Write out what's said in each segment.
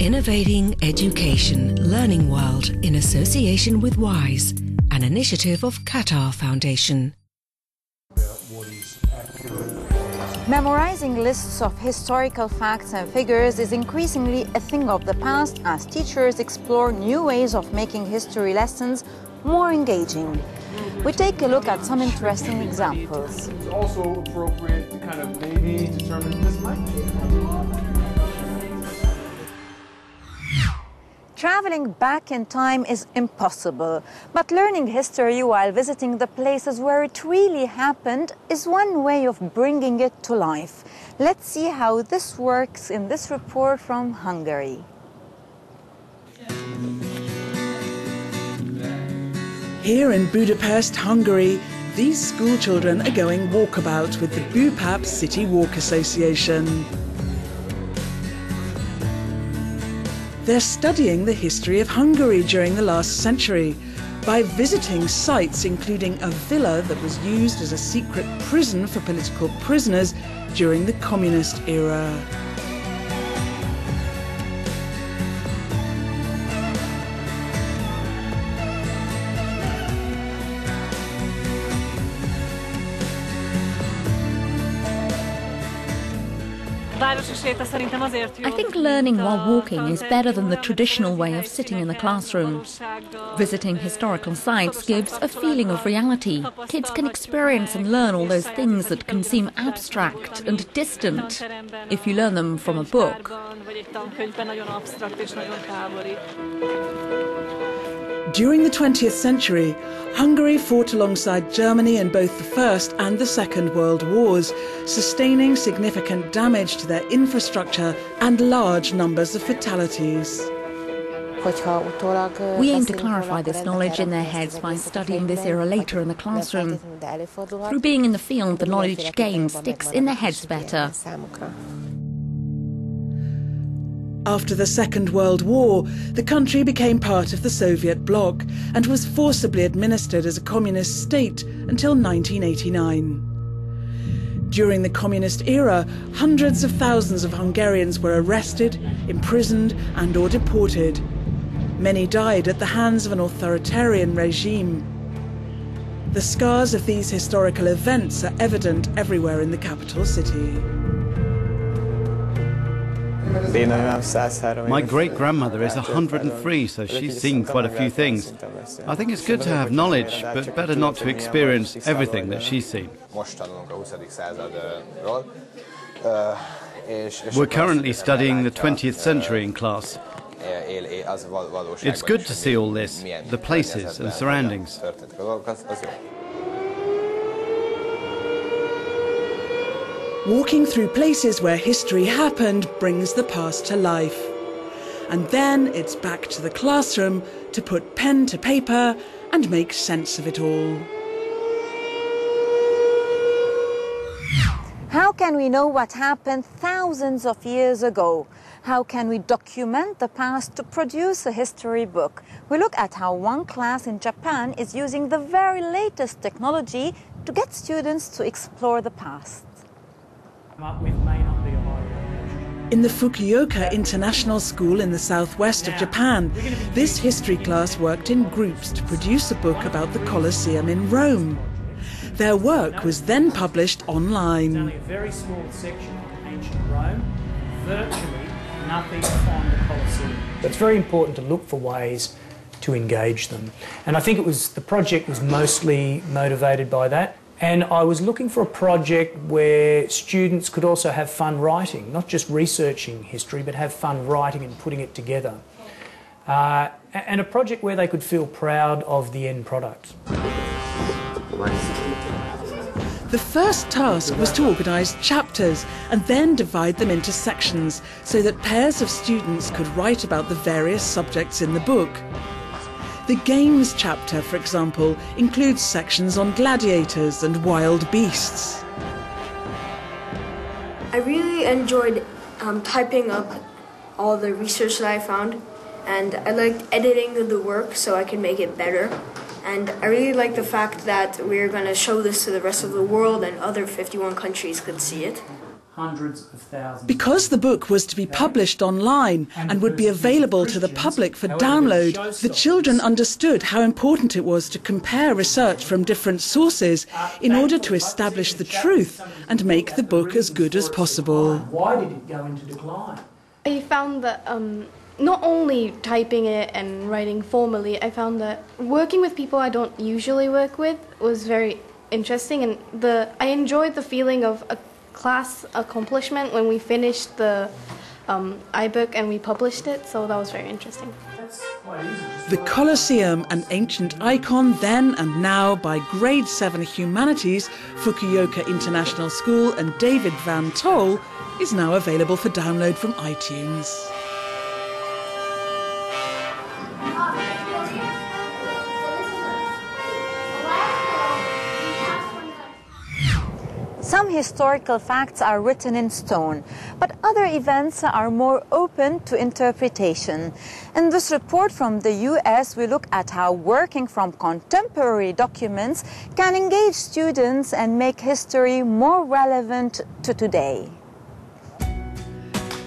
Innovating Education Learning World in association with WISE, an initiative of Qatar Foundation. Memorizing lists of historical facts and figures is increasingly a thing of the past as teachers explore new ways of making history lessons more engaging. We take a look at some interesting examples. It's also appropriate to kind of maybe determine this might be. Traveling back in time is impossible, but learning history while visiting the places where it really happened is one way of bringing it to life. Let's see how this works in this report from Hungary. Here in Budapest, Hungary, these schoolchildren are going walkabout with the Bupap City Walks Association. They're studying the history of Hungary during the last century by visiting sites including a villa that was used as a secret prison for political prisoners during the communist era. I think learning while walking is better than the traditional way of sitting in the classroom. Visiting historical sites gives a feeling of reality. Kids can experience and learn all those things that can seem abstract and distant if you learn them from a book. During the 20th century, Hungary fought alongside Germany in both the First and the Second World Wars, sustaining significant damage to their infrastructure and large numbers of fatalities. We aim to clarify this knowledge in their heads by studying this era later in the classroom. Through being in the field, the knowledge gained sticks in their heads better. After the Second World War, the country became part of the Soviet bloc and was forcibly administered as a communist state until 1989. During the communist era, hundreds of thousands of Hungarians were arrested, imprisoned and/or deported. Many died at the hands of an authoritarian regime. The scars of these historical events are evident everywhere in the capital city. My great-grandmother is 103, so she's seen quite a few things. I think it's good to have knowledge, but better not to experience everything that she's seen. We're currently studying the 20th century in class. It's good to see all this, the places and surroundings. Walking through places where history happened brings the past to life. And then it's back to the classroom to put pen to paper and make sense of it all. How can we know what happened thousands of years ago? How can we document the past to produce a history book? We look at how one class in Japan is using the very latest technology to get students to explore the past. In the Fukuoka International School in the southwest of Japan, this history class worked in groups to produce a book about the Colosseum in Rome. Their work was then published online. Only a very small section of ancient Rome, virtually nothing on the Colosseum. It's very important to look for ways to engage them. And I think the project was mostly motivated by that. And I was looking for a project where students could also have fun writing, not just researching history, but have fun writing and putting it together. And a project where they could feel proud of the end product. The first task was to organise chapters and then divide them into sections so that pairs of students could write about the various subjects in the book. The Games chapter, for example, includes sections on gladiators and wild beasts. I really enjoyed typing up all the research that I found, and I liked editing the work so I could make it better. And I really like the fact that we're going to show this to the rest of the world and other 51 countries could see it. hundreds of thousands. Because the book was to be published online and would be available to the public for download, the children understood how important it was to compare research from different sources in order to establish the truth and make the book as good as possible. Why did it go into decline? I found that not only typing it and writing formally, I found that working with people I don't usually work with was very interesting, and I enjoyed the feeling of a class accomplishment when we finished the iBook and we published it, so that was very interesting. The Colosseum, an ancient icon then and now by Grade 7 Humanities, Fukuoka International School and David Van Tol, is now available for download from iTunes. Some historical facts are written in stone, but other events are more open to interpretation. In this report from the US, we look at how working from contemporary documents can engage students and make history more relevant to today.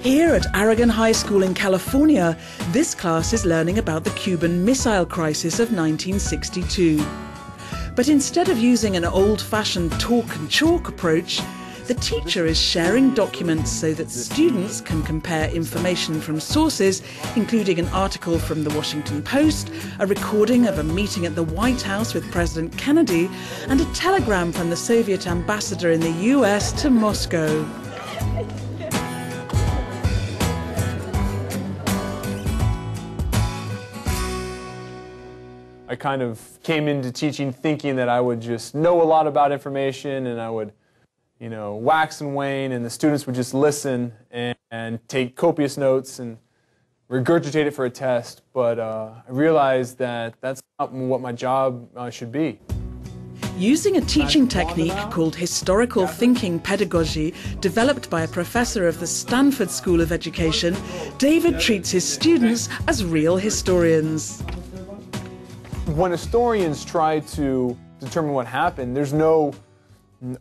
Here at Aragon High School in California, this class is learning about the Cuban Missile Crisis of 1962. But instead of using an old-fashioned talk and chalk approach, the teacher is sharing documents so that students can compare information from sources, including an article from the Washington Post, a recording of a meeting at the White House with President Kennedy, and a telegram from the Soviet ambassador in the US to Moscow. I kind of came into teaching thinking that I would just know a lot about information and I would, you know, wax and wane, and the students would just listen and take copious notes and regurgitate it for a test. But I realized that that's not what my job should be. Using a teaching technique called historical thinking pedagogy, developed by a professor of the Stanford School of Education, David treats his students as real historians. When historians try to determine what happened, there's no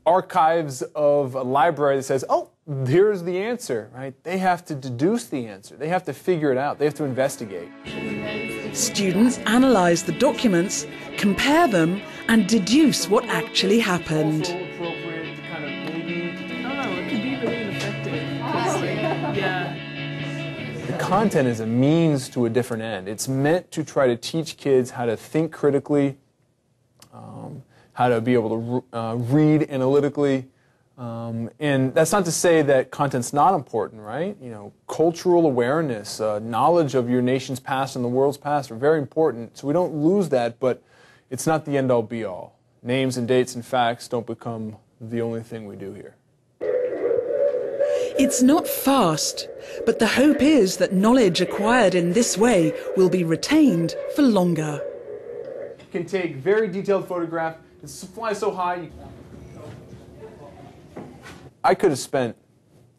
archives of a library that says, oh, here's the answer, right? They have to deduce the answer. They have to figure it out. They have to investigate. Students analyse the documents, compare them, and deduce what actually happened. The content is a means to a different end. It's meant to try to teach kids how to think critically, how to be able to read analytically. And that's not to say that content's not important, right? You know, cultural awareness, knowledge of your nation's past and the world's past are very important. So we don't lose that, but it's not the end-all be-all. Names and dates and facts don't become the only thing we do here. It's not fast, but the hope is that knowledge acquired in this way will be retained for longer. You can take very detailed photographs and fly so high. I could have spent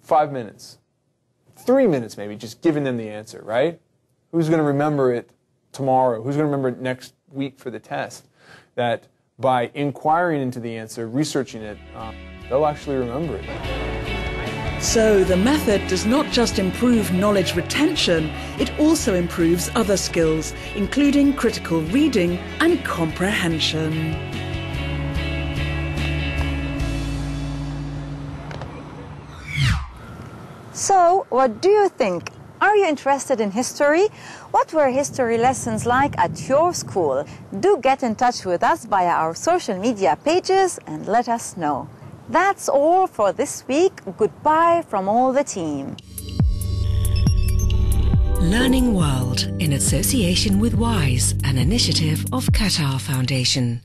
5 minutes, 3 minutes maybe, just giving them the answer, right? Who's going to remember it tomorrow? Who's going to remember it next week for the test? That by inquiring into the answer, researching it, they'll actually remember it. So the method does not just improve knowledge retention, it also improves other skills, including critical reading and comprehension. So, what do you think? Are you interested in history? What were history lessons like at your school? Do get in touch with us via our social media pages and let us know. That's all for this week. Goodbye from all the team. Learning World in association with WISE, an initiative of Qatar Foundation.